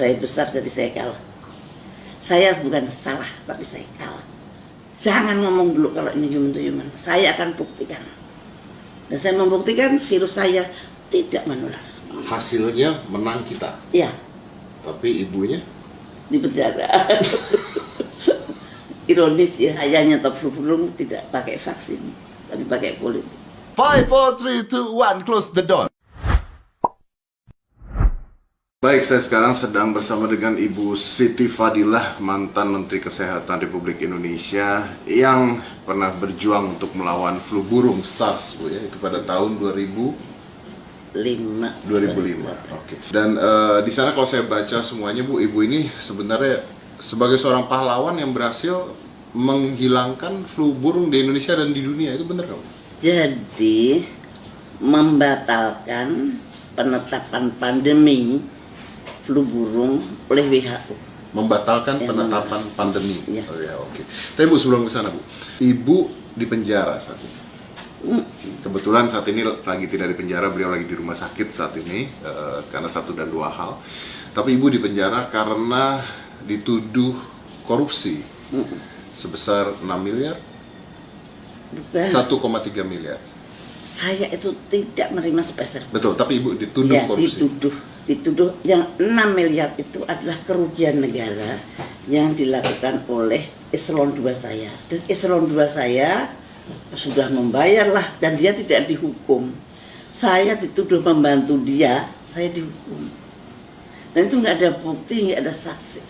saya besar jadi saya kalah. Saya bukan salah, tapi saya kalah. Jangan ngomong dulu kalau ini human to human. Saya akan buktikan. Dan saya membuktikan virus saya tidak menular. Hasilnya menang kita. Iya. Tapi ibunya? Di penjara. Ironis ya, ayahnya top flu burung tidak pakai vaksin, tapi pakai kulit. 5, 4, 3, 2, 1, close the door. Baik, saya sekarang sedang bersama dengan Ibu Siti Fadilah, mantan Menteri Kesehatan Republik Indonesia yang pernah berjuang untuk melawan flu burung SARS, Bu, ya, itu pada tahun 2005. Oke. Dan di sana kalau saya baca semuanya, Bu, Ibu ini sebenarnya sebagai seorang pahlawan yang berhasil menghilangkan flu burung di Indonesia dan di dunia, itu benar nggak, Bu? Jadi membatalkan penetapan pandemi flu burung oleh WHO. Membatalkan Ya, penetapan pandemi. Ya. Oh ya, oke. Tapi Bu, sebelum ke sana, Bu, Ibu di penjara saat ini. Kebetulan saat ini lagi tidak di penjara, beliau lagi di rumah sakit saat ini karena satu dan dua hal. Tapi Ibu di penjara karena dituduh korupsi sebesar 6 miliar, 1,3 miliar. Saya itu tidak menerima sepeser. Betul, tapi Ibu dituduh Ya, korupsi. dituduh yang 6 miliar itu adalah kerugian negara yang dilakukan oleh eselon 2 saya. Dan eselon 2 saya sudah membayar lah dan dia tidak dihukum. Saya dituduh membantu dia, saya dihukum. Dan itu nggak ada bukti, nggak ada saksi.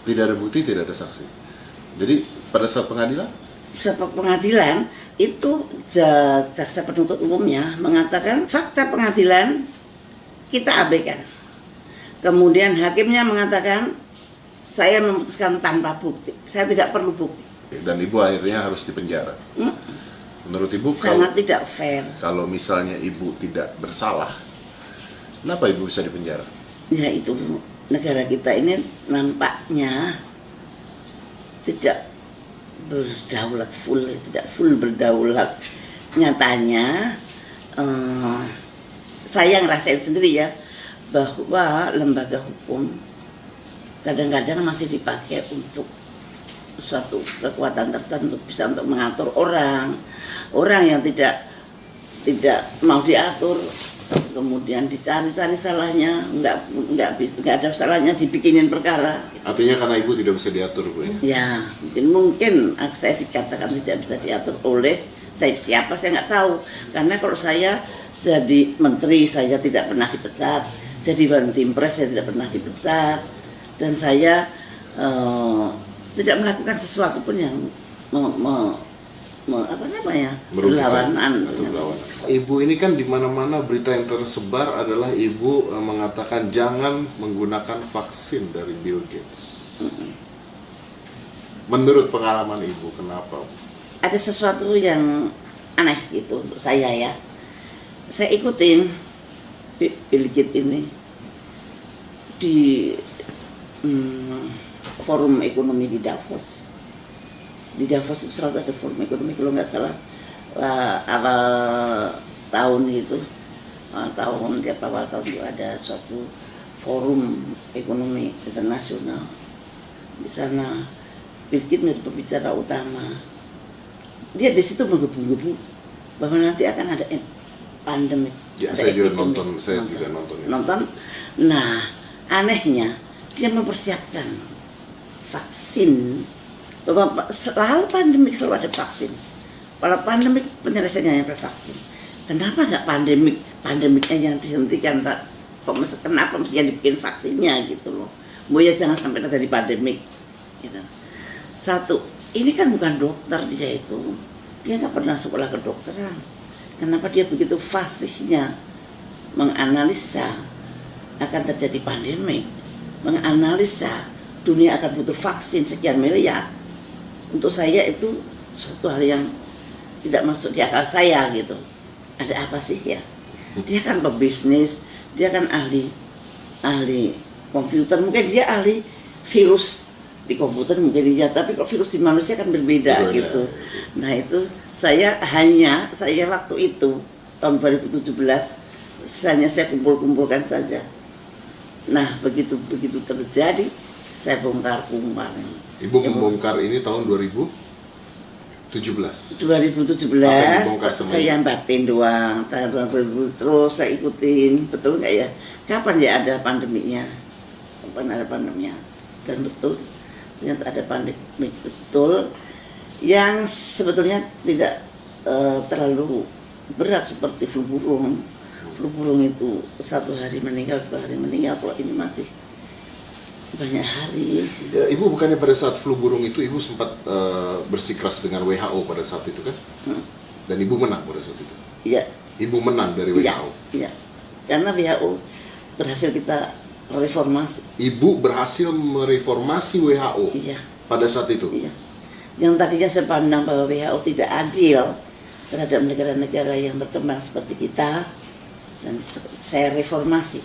Tidak ada bukti, tidak ada saksi. Jadi pada saat pengadilan? Saat pengadilan itu jaksa penuntut umumnya mengatakan fakta pengadilan kita abaikan. Kemudian hakimnya mengatakan saya memutuskan tanpa bukti, saya tidak perlu bukti. Dan Ibu akhirnya harus dipenjara. Menurut Ibu Sangat tidak fair. kalau misalnya Ibu tidak bersalah, kenapa Ibu bisa dipenjara? Ya itu negara kita ini nampaknya tidak berdaulat full, tidak full berdaulat. Nyatanya saya ngerasain sendiri ya bahwa lembaga hukum kadang-kadang masih dipakai untuk suatu kekuatan tertentu, bisa untuk mengatur orang yang tidak mau diatur, kemudian dicari-cari salahnya, nggak ada salahnya dibikinin perkara. Artinya karena Ibu tidak bisa diatur, Bu, ya? Ya, mungkin saya dikatakan tidak bisa diatur oleh siapa saya nggak tahu. Karena kalau saya jadi menteri saya tidak pernah dipecat, jadi Bantimpres saya tidak pernah dipecat, dan saya tidak melakukan sesuatu pun yang berlawanan. Ibu ini kan di mana-mana berita yang tersebar adalah Ibu mengatakan jangan menggunakan vaksin dari Bill Gates. Menurut pengalaman Ibu, kenapa? Ada sesuatu yang aneh gitu untuk saya ya. Saya ikutin Bill Gates ini di forum ekonomi di Davos. Di Davos itu selalu ada forum ekonomi, kalau nggak salah awal tahun itu, awal tahun itu ada suatu forum ekonomi internasional. Di sana Bill Gates menjadi pembicara utama. Dia di situ menggebu-gebu bahwa nanti akan ada pandemi. Ya, saya juga nonton. Nah, anehnya dia mempersiapkan vaksin. Bahwa selalu pandemik selalu ada vaksin. Kalau pandemik penyelesaiannya ada vaksin. Kenapa nggak pandemiknya yang dihentikan? Kenapa mesti dibikin vaksinnya gitu loh? Mau ya jangan sampai terjadi pandemik. Gitu. Satu, ini kan bukan dokter dia itu. Dia nggak pernah sekolah kedokteran. Kenapa dia begitu fasihnya menganalisa akan terjadi pandemik, menganalisa dunia akan butuh vaksin sekian miliar. Untuk saya itu suatu hal yang tidak masuk di akal saya gitu. Ada apa sih ya? Dia kan pebisnis, dia kan ahli komputer, mungkin dia ahli virus di komputer mungkin dia, tapi kalau virus di manusia kan berbeda gitu. Nah itu saya waktu itu tahun 2017 hanya saya kumpulkan saja Nah, begitu terjadi, saya bongkar kemarin. Ibu membongkar ini tahun 2017. 2017 Apa yang dibongkar sama saya batin doang, tahun 2000 terus saya ikutin, betul nggak ya? Kapan ya ada pandeminya? Kapan ada pandeminya? Dan betul, ternyata ada pandemi betul, yang sebetulnya tidak terlalu berat seperti flu burung. Flu burung itu 1 hari meninggal, 2 hari meninggal. Kalau ini masih banyak hari. Ya, Ibu bukannya pada saat flu burung itu Ibu sempat bersikeras dengan WHO pada saat itu kan? Dan Ibu menang pada saat itu? Iya. Ibu menang dari WHO? Iya. Karena WHO berhasil kita reformasi. Ibu berhasil mereformasi WHO Iya. pada saat itu? Iya. Yang tadinya saya pandang bahwa WHO tidak adil terhadap negara-negara yang berkembang seperti kita, dan saya reformasi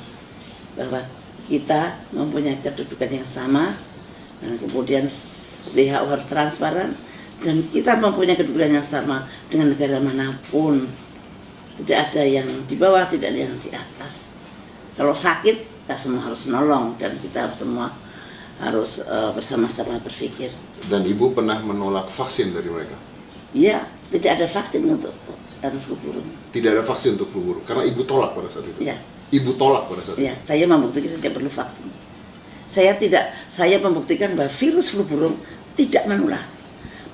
bahwa kita mempunyai kedudukan yang sama, dan kemudian WHO harus transparan, dan kita mempunyai kedudukan yang sama dengan negara manapun. Tidak ada yang di bawah, tidak ada yang di atas. Kalau sakit, kita semua harus menolong, dan kita semua harus bersama-sama berpikir. Dan Ibu pernah menolak vaksin dari mereka? Iya, tidak ada vaksin untuk flu burung. Tidak ada vaksin untuk flu burung, karena Ibu tolak pada saat itu? Iya. Ibu tolak pada saat Ya, itu? saya membuktikan tidak perlu vaksin. Saya membuktikan bahwa virus flu burung tidak menular.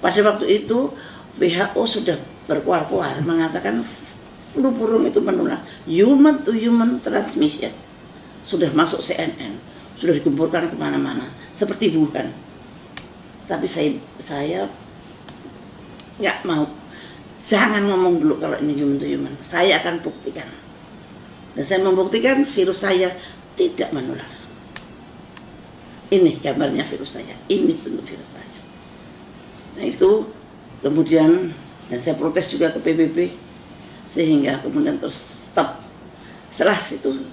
Pada waktu itu WHO sudah berkuar-kuar mengatakan flu burung itu menular, human to human transmission. Sudah masuk CNN, sudah dikumpulkan kemana-mana, seperti Wuhan. Tapi saya nggak mau. Jangan ngomong dulu kalau ini human to human. Saya akan buktikan. Dan saya membuktikan virus saya tidak menular. Ini gambarnya virus saya, ini bentuk virus saya. Nah itu kemudian, dan saya protes juga ke PBB, sehingga kemudian terus stop. Setelah itu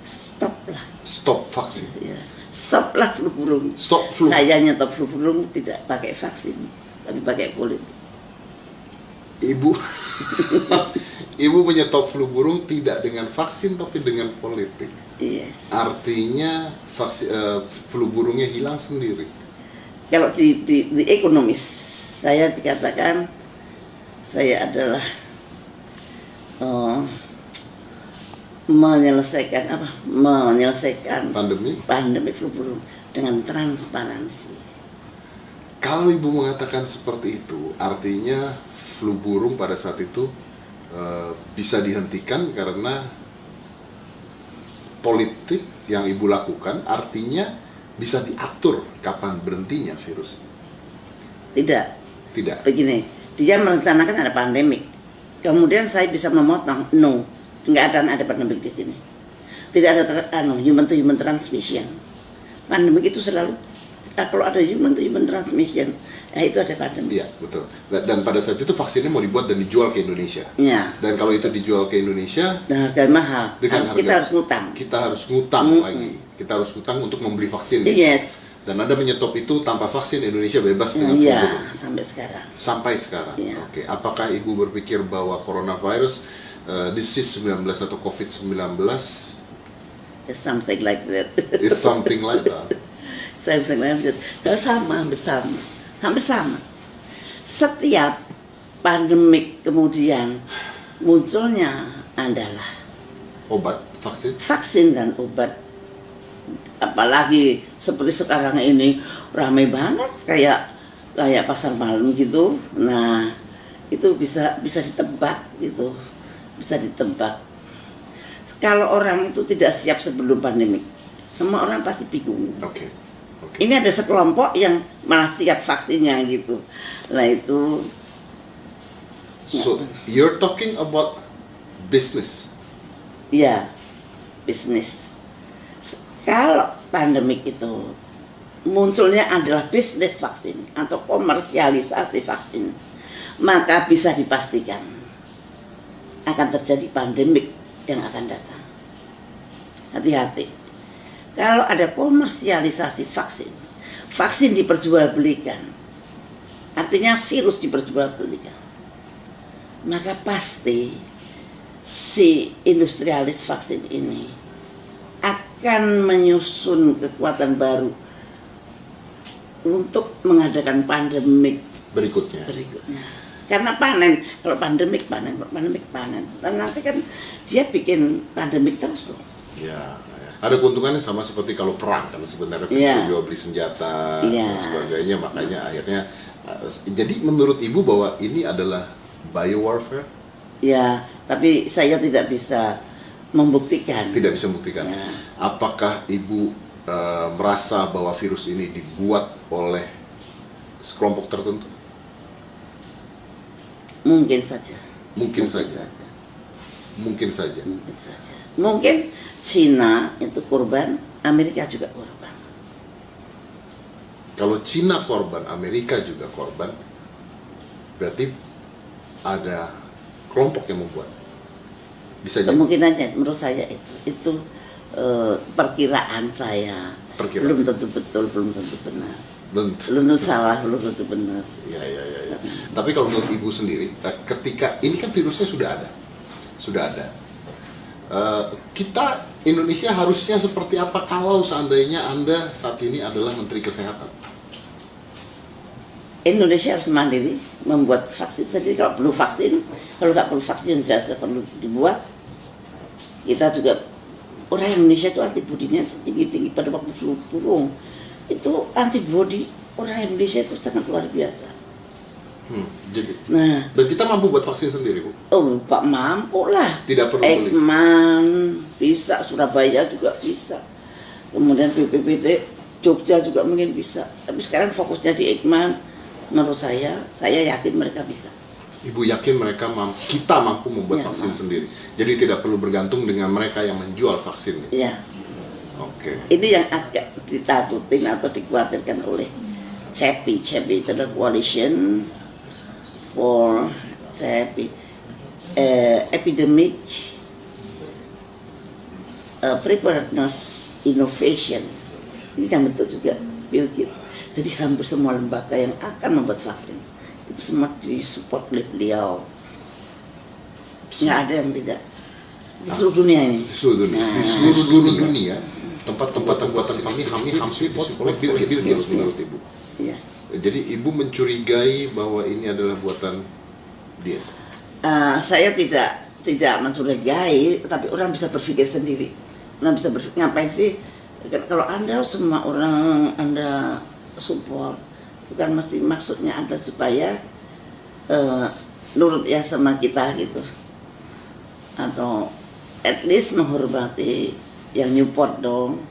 stoplah. Stop vaksin? Ya, stoplah flu burung. Stop flu? Saya nyetop flu burung tidak pakai vaksin, tapi pakai kulit. Ibu Ibu menyetop flu burung tidak dengan vaksin tapi dengan politik. Yes. Artinya flu burungnya hilang sendiri. Kalau di ekonomis, saya dikatakan saya adalah menyelesaikan pandemi flu burung dengan transparansi. Kalau Ibu mengatakan seperti itu, artinya flu burung pada saat itu bisa dihentikan karena politik yang Ibu lakukan, artinya bisa diatur kapan berhentinya virus. Tidak. Begini, dia merencanakan ada pandemik. Kemudian saya bisa memotong, no, nggak akan ada pandemik di sini. Tidak ada human to human transmission. Pandemik itu selalu kalau ada human to human transmission, itu ada pandemi. Iya, betul. Dan pada saat itu vaksinnya mau dibuat dan dijual ke Indonesia. Ya. Dan kalau itu dijual ke Indonesia dengan harga mahal, kita harus ngutang. Kita harus ngutang lagi. Kita harus ngutang untuk membeli vaksin. Yes. Dan Anda menyetop itu tanpa vaksin Indonesia bebas dengan flu burung. Iya, sampai sekarang. Sampai sekarang. Ya. Oke. Apakah Ibu berpikir bahwa coronavirus, disease 19 atau COVID-19 It's something like that. is something like that? Something like that. Hampir sama. Setiap pandemik kemudian munculnya adalah Obat, vaksin dan obat. Apalagi seperti sekarang ini ramai banget kayak pasar malam gitu. Nah, itu bisa ditebak gitu. Bisa ditebak. Kalau orang itu tidak siap sebelum pandemik, semua orang pasti bingung. Oke. Ini ada sekelompok yang malah siap vaksinnya gitu. Nah itu. So you're talking about business. Ya, bisnis. Kalau pandemik itu munculnya adalah bisnis vaksin atau komersialisasi vaksin, maka bisa dipastikan akan terjadi pandemik yang akan datang. Hati-hati. Kalau ada komersialisasi vaksin diperjualbelikan, artinya virus diperjualbelikan, maka pasti si industrialis vaksin ini akan menyusun kekuatan baru untuk mengadakan pandemik berikutnya. Karena panen, kalau pandemik panen. Dan nanti kan dia bikin pandemik terus loh. Ya, ada keuntungannya sama seperti kalau perang kan sebenarnya jual beli senjata dan sebagainya, makanya akhirnya jadi menurut Ibu bahwa ini adalah biowarfare? Ya, tapi saya tidak bisa membuktikan. Tidak bisa membuktikan. Ya. Apakah Ibu merasa bahwa virus ini dibuat oleh sekelompok tertentu? Mungkin saja. Mungkin saja. Mungkin Cina itu korban, Amerika juga korban. Kalau Cina korban, Amerika juga korban, berarti ada kelompok yang membuat. Bisa jadi. Kemungkinannya menurut saya itu perkiraan saya. Belum tentu betul, belum tentu benar. Belum tentu salah, belum tentu benar. Ya. Tapi kalau menurut Ibu sendiri, ketika ini kan virusnya sudah ada. Kita Indonesia harusnya seperti apa kalau seandainya Anda saat ini adalah Menteri Kesehatan? Indonesia harus mandiri membuat vaksin sendiri. Kalau nggak perlu vaksin tidak perlu dibuat. Kita juga, orang Indonesia itu antibodinya tinggi pada waktu flu burung. Itu antibodi orang Indonesia itu sangat luar biasa. Dan kita mampu buat vaksin sendiri, Bu? Oh, Pak, mampu lah. Tidak perlu beli. Ekman bisa, Surabaya juga bisa. Kemudian BPPT Jogja juga mungkin bisa. Tapi sekarang fokusnya di Ekman. Menurut saya yakin mereka bisa. Ibu yakin kita mampu membuat vaksin sendiri. Jadi tidak perlu bergantung dengan mereka yang menjual vaksin. Iya. Oke. Ini yang agak ditakutin atau dikhawatirkan oleh CEPI. CEPI itu adalah Coalition for Epidemic Preparedness Innovation. Ini yang bentuk juga Bill Gates. Jadi hampir semua lembaga yang akan membuat vaksin itu semua disupport oleh beliau. Nggak ada yang tidak. Di seluruh dunia ini. Di seluruh dunia. Tempat-tempat pembuatan vaksin ini hampir disupport oleh Bill Gates menurut Ibu. Iya. Jadi Ibu mencurigai bahwa ini adalah buatan dia? Saya tidak mencurigai, tapi orang bisa berpikir sendiri. Orang bisa berpikir, ngapain sih? Kalau Anda semua orang Anda support, bukan mesti maksudnya Anda supaya nurut ya sama kita gitu, atau at least menghormati yang Newport dong.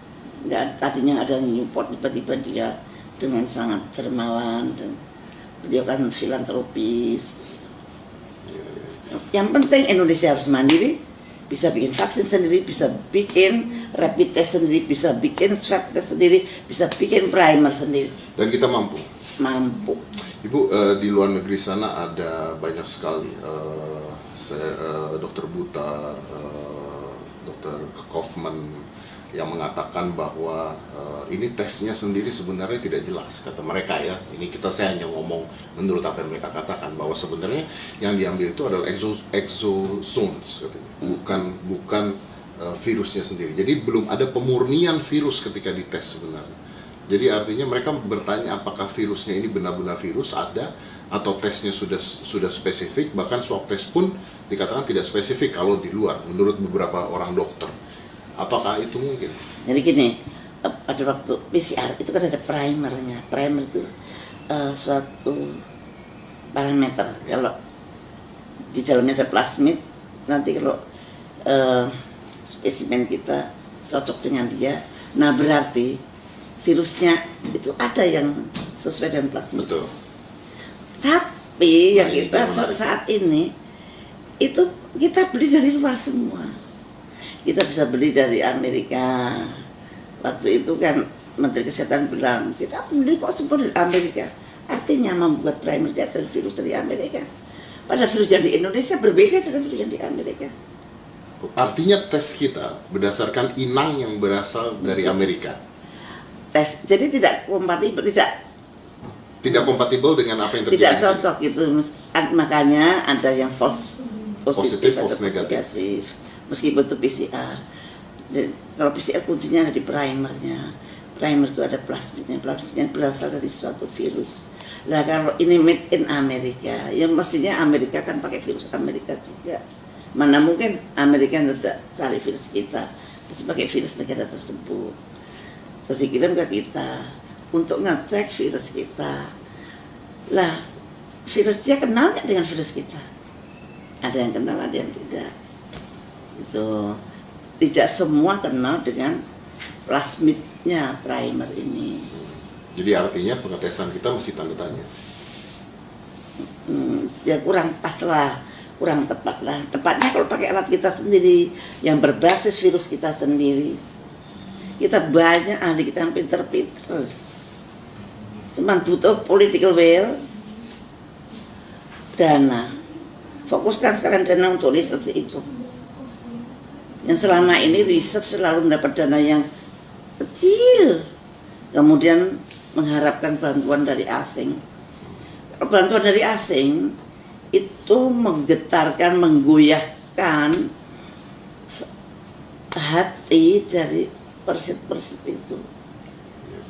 Nggak, tadinya ada yang Newport, tiba-tiba dia dengan sangat dermawan dan beliau kan filantropis. Yang penting Indonesia harus mandiri, bisa bikin vaksin sendiri, bisa bikin rapid test sendiri, bisa bikin swab test sendiri, bisa bikin primer sendiri. Dan kita mampu? Mampu. Ibu, di luar negeri sana ada banyak sekali dokter Buta, dokter Kaufman yang mengatakan bahwa ini tesnya sendiri sebenarnya tidak jelas, kata mereka ya. Ini saya hanya ngomong menurut apa yang mereka katakan, bahwa sebenarnya yang diambil itu adalah exosomes, bukan virusnya sendiri. Jadi belum ada pemurnian virus ketika dites sebenarnya. Jadi artinya mereka bertanya apakah virusnya ini benar-benar virus ada, atau tesnya sudah spesifik. Bahkan swab test pun dikatakan tidak spesifik kalau di luar, menurut beberapa orang dokter. Ataukah itu mungkin? Jadi gini, pada waktu PCR itu kan ada primernya. Primer itu suatu parameter. Kalau di dalamnya ada plasmid, nanti kalau spesimen kita cocok dengan dia, nah berarti virusnya itu ada yang sesuai dengan plasmid. Betul. Tapi yang kita saat ini itu kita beli dari luar semua. Kita bisa beli dari Amerika. Waktu itu kan Menteri Kesehatan bilang, kita beli kok semua dari Amerika. Artinya membuat primer dari virus dari Amerika. Padahal virus yang di Indonesia berbeda dengan virus yang di Amerika. Artinya tes kita berdasarkan inang yang berasal dari Amerika. Jadi tidak kompatibel, tidak kompatibel dengan apa yang terjadi. Tidak cocok gitu. Makanya ada yang false positif, false negatif. meskipun itu PCR. Jadi, kalau PCR kuncinya ada di primernya. Primer itu ada plasmidnya. Plasmidnya berasal dari suatu virus. Nah kalau ini made in Amerika, ya mestinya Amerika kan pakai virus Amerika juga. Mana mungkin Amerika tidak cari virus kita, terus pakai virus negara tersebut. Terus dikirim ke kita untuk ngecek virus kita. Lah, virusnya kenal nggak dengan virus kita? Ada yang kenal, ada yang tidak. Itu tidak semua kenal dengan plasmidnya primer ini. Jadi artinya pengetesan kita masih tanda tanya. Ya kurang pas lah, kurang tepat lah. Tepatnya kalau pakai alat kita sendiri yang berbasis virus kita sendiri. Kita banyak ahli kita yang pinter-pinter. Cuman butuh political will, dana. Fokuskan sekarang dana untuk riset itu. Yang selama ini riset selalu mendapat dana yang kecil, kemudian mengharapkan bantuan dari asing. Bantuan dari asing itu menggetarkan, menggoyahkan hati dari persit-persit itu.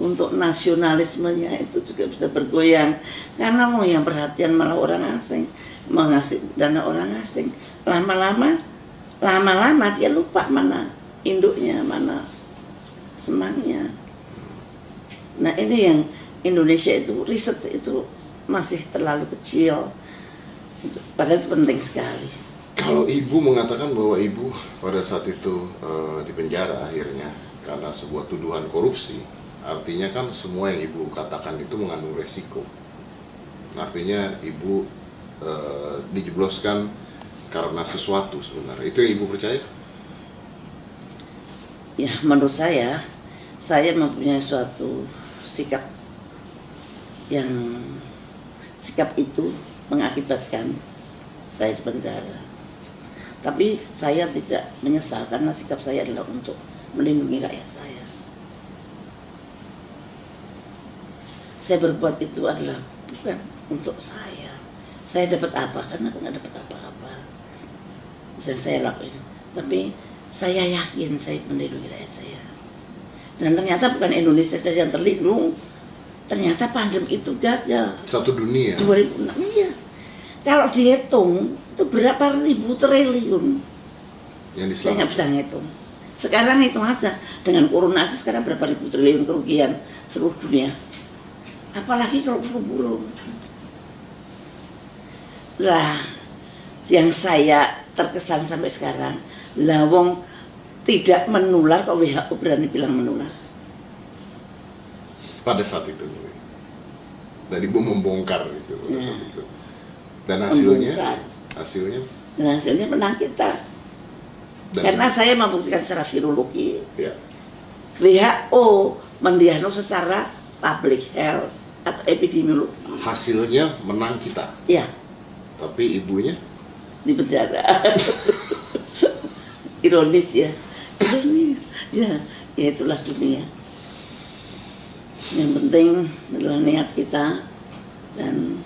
Untuk nasionalismenya itu juga bisa bergoyang, karena mau yang perhatian malah orang asing, mengasih dana orang asing. Lama-lama dia lupa mana induknya, mana semangnya. Nah ini yang Indonesia itu riset itu masih terlalu kecil, padahal itu penting sekali. Kalau ibu mengatakan bahwa ibu pada saat itu di penjara akhirnya karena sebuah tuduhan korupsi, artinya kan semua yang ibu katakan itu mengandung resiko. Artinya ibu dijebloskan karena sesuatu sebenarnya. Itu yang ibu percaya? Ya menurut saya mempunyai suatu sikap itu mengakibatkan saya di penjara. Tapi saya tidak menyesal karena sikap saya adalah untuk melindungi rakyat saya. Saya berbuat itu adalah bukan untuk saya. Saya dapat apa? Karena aku nggak dapat apa-apa. Saya lakuin. Tapi saya yakin saya melindungi rakyat saya. Dan ternyata bukan Indonesia saja yang terlindung. Ternyata pandemi itu gagal. Satu dunia. 2006 iya. Kalau dihitung itu berapa ribu triliun Yang saya nggak diselamatkan. bisa ngitung. Sekarang hitung aja dengan corona aja sekarang berapa ribu triliun kerugian seluruh dunia. Apalagi kalau flu burung. Lah, yang saya terkesan sampai sekarang, lawong tidak menular kok WHO berani bilang menular. Pada saat itu. Dan ibu membongkar itu pada Ya. saat itu. Dan hasilnya? Membongkar. Hasilnya? Dan hasilnya menang kita. Dan, Karena saya membuktikan secara virologi, ya. WHO mendiagnosis secara public health atau epidemiologi. Hasilnya menang kita. Ya, Tapi ibunya? di penjara. Ironis ya. Ironis. Ya itulah dunia. Yang penting adalah niat kita, dan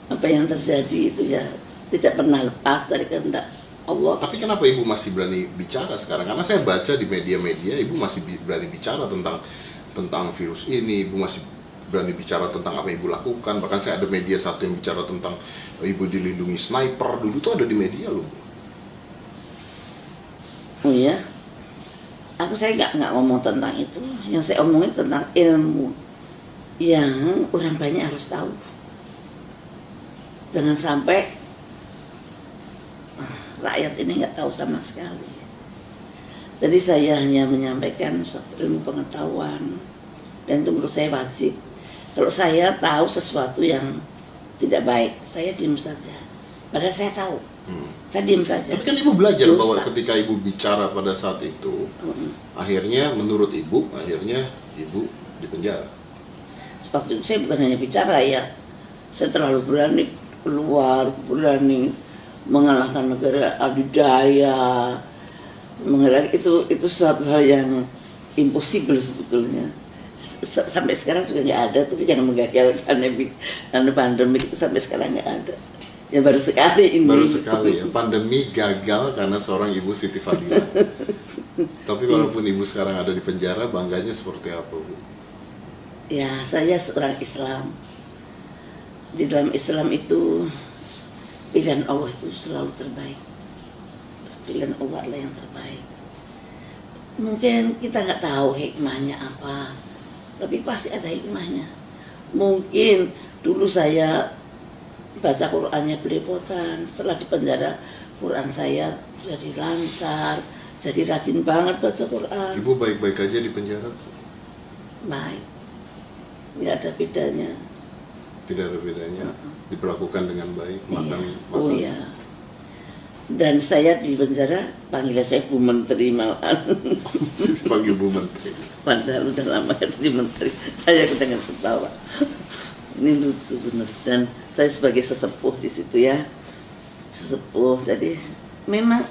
apa yang terjadi itu ya tidak pernah lepas dari kehendak Allah. Tapi kenapa ibu masih berani bicara sekarang? Karena saya baca di media-media ibu masih berani bicara tentang virus ini, ibu masih berani bicara tentang apa yang ibu lakukan. Bahkan saya ada media satu yang bicara tentang ibu dilindungi sniper, dulu tuh ada di media loh. Oh iya, saya nggak ngomong tentang itu. Yang saya omongin tentang ilmu yang orang banyak harus tahu. Jangan sampai rakyat ini nggak tahu sama sekali. Jadi saya hanya menyampaikan suatu ilmu pengetahuan, dan itu menurut saya wajib. Kalau saya tahu sesuatu yang tidak baik, saya diam saja. Padahal saya tahu, saya diam saja. Tapi kan ibu belajar Dosa. bahwa ketika ibu bicara pada saat itu, akhirnya menurut ibu, ibu dipenjara. Waktu itu saya bukan hanya bicara ya, saya terlalu berani keluar, berani mengalahkan negara adidaya, itu suatu hal yang impossible sebetulnya. Sampai sekarang juga nggak ada, tapi jangan menggagalkan pandemi itu sampai sekarang nggak ada. Ya baru sekali ini. Baru sekali ya, pandemi gagal karena seorang ibu Siti Fadila. Tapi walaupun ibu sekarang ada di penjara, bangganya seperti apa, Bu? Ya, saya seorang Islam. Di dalam Islam itu pilihan Allah itu selalu terbaik. Pilihan Allah adalah yang terbaik. Mungkin kita nggak tahu hikmahnya apa, tapi pasti ada hikmahnya. Mungkin dulu saya baca Qurannya belepotan, setelah di penjara Quran saya jadi lancar, jadi rajin banget baca Quran. Ibu baik-baik aja di penjara? Baik, nggak ada bedanya. Tidak ada bedanya, diperlakukan dengan baik, makan. Oh iya. Dan saya di penjara panggil saya Bu Menteri malahan. Panggil Bu Menteri. Padahal udah lama kan jadi menteri. Saya dengan ketawa. Ini lucu bener. Dan saya sebagai sesepuh di situ ya, sesepuh. Jadi memang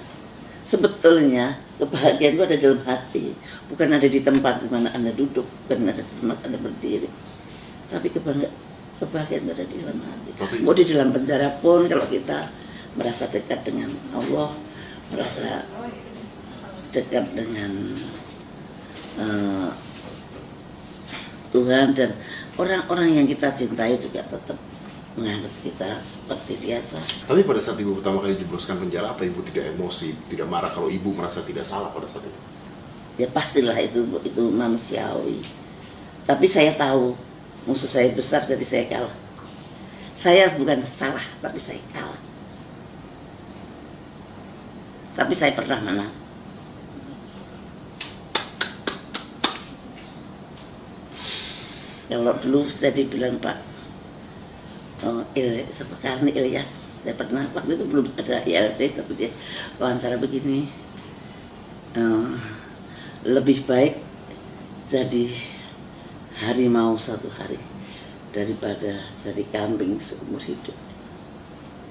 sebetulnya kebahagiaan itu ada dalam hati, bukan ada di tempat di mana Anda duduk, bukan ada di tempat Anda berdiri. Tapi kebahagiaan itu ada di dalam hati. Mau di dalam penjara pun kalau kita merasa dekat dengan Allah, merasa dekat dengan Tuhan, dan orang-orang yang kita cintai juga tetap menganggap kita seperti biasa. Tapi pada saat ibu pertama kali jebloskan penjara, apa ibu tidak emosi, tidak marah kalau ibu merasa tidak salah pada saat itu? Ya pastilah itu manusiawi. Tapi saya tahu musuh saya besar, jadi saya kalah. Saya bukan salah, tapi saya kalah. Tapi saya pernah menang. Kalau dulu saya dibilang Pak seperti Ilyas, saya pernah, waktu itu belum ada ILC, tapi dia wawancara begini, lebih baik jadi harimau satu hari daripada jadi kambing seumur hidup.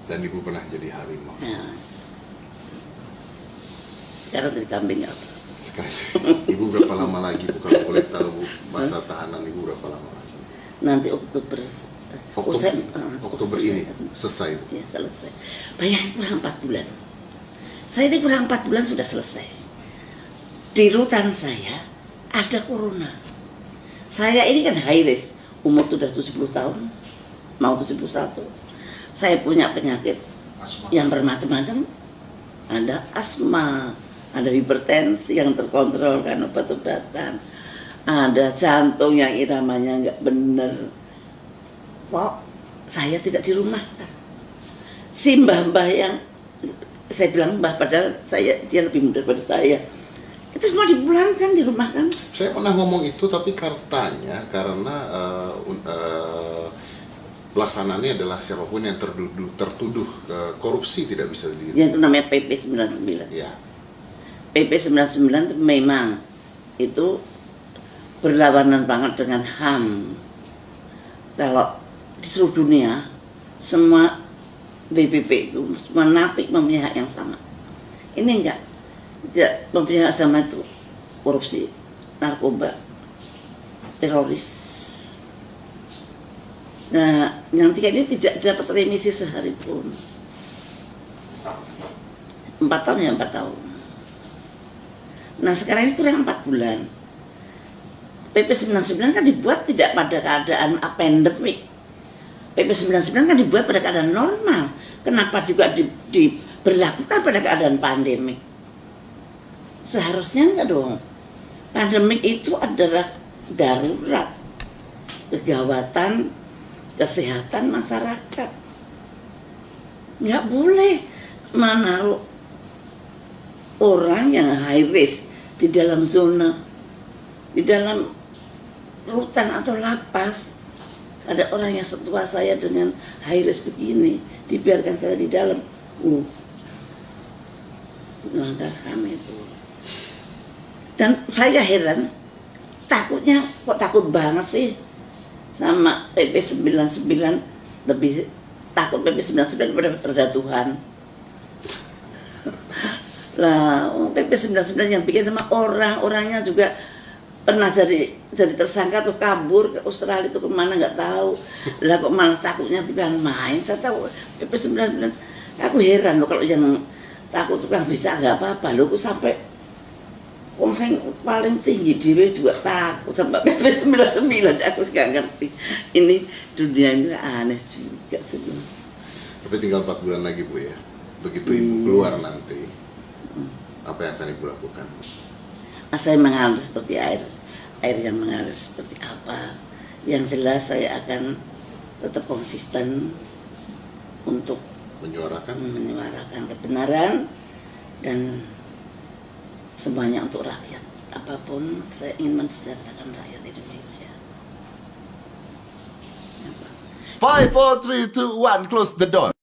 Dan ibu pernah jadi harimau. Nah, sekarang jadi kambing apa? Sekarang ibu berapa lama lagi, Bu, kalau boleh tahu, Bu, masa tahanan ibu berapa lama lagi? Nanti Oktober ini selesai, Bu? Ya, selesai. Bayangin kurang 4 bulan. Saya ini kurang 4 bulan sudah selesai. Di rutan saya ada corona. Saya ini kan high risk, umur sudah 70 tahun, mau 71. Saya punya penyakit Asma. yang bermacam-macam. Ada asma, ada hipertensi yang terkontrol karena obat-obatan, ada jantung yang iramanya nggak bener. Kok saya tidak dirumahkan? Si mbah-mbah yang saya bilang mbah, padahal dia lebih muda daripada saya, itu semua dipulangkan, dirumahkan. Saya pernah ngomong itu, tapi karena pelaksanaannya adalah siapapun yang tertuduh korupsi tidak bisa di. Yang itu namanya PP 99. Ya. PP 99 itu memang itu berlawanan banget dengan HAM. Kalau di seluruh dunia semua BPP itu semua napi mempunyai hak yang sama. Ini enggak, tidak mempunyai hak sama, itu korupsi, narkoba, teroris. Nah, yang tiga ini tidak dapat remisi sehari pun. 4 tahun ya 4 tahun. Nah sekarang ini kurang 4 bulan. PP 99 kan dibuat tidak pada keadaan pandemik. PP 99 kan dibuat pada keadaan normal. Kenapa juga diberlakukan pada keadaan pandemik? Seharusnya enggak dong. Pandemik itu adalah darurat, kegawatan kesehatan masyarakat. Nggak boleh menaruh orang yang high risk di dalam zona, di dalam rutan atau lapas. Ada orang yang setua saya dengan high risk begini, dibiarkan saya di dalam. Melanggar HAM itu. Dan saya heran, takutnya kok takut banget sih sama PP 99, lebih takut PP 99 pada Tuhan. Lah, PP 99 yang bikin sama orangnya juga pernah jadi tersangka tuh, kabur ke Australia tuh kemana nggak tahu. Lah kok malah takutnya bukan main. Saya tahu PP 99. Aku heran loh kalau yang takut tukang beca nggak apa-apa loh, kok sampai Wong sing paling tinggi dhewe juga takut sama PP 99. Aku nggak ngerti. Ini dunia ini aneh juga sebenarnya. Tapi tinggal 4 bulan lagi Bu ya. Begitu Ibu keluar nanti, apa yang akan Ibu lakukan? Saya mengalir seperti air yang mengalir seperti apa. Yang jelas saya akan tetap konsisten untuk menyuarakan kebenaran dan semuanya untuk rakyat. Apapun saya ingin mensejahterakan rakyat Indonesia. 5, 4, 3, 2, 1, close the door.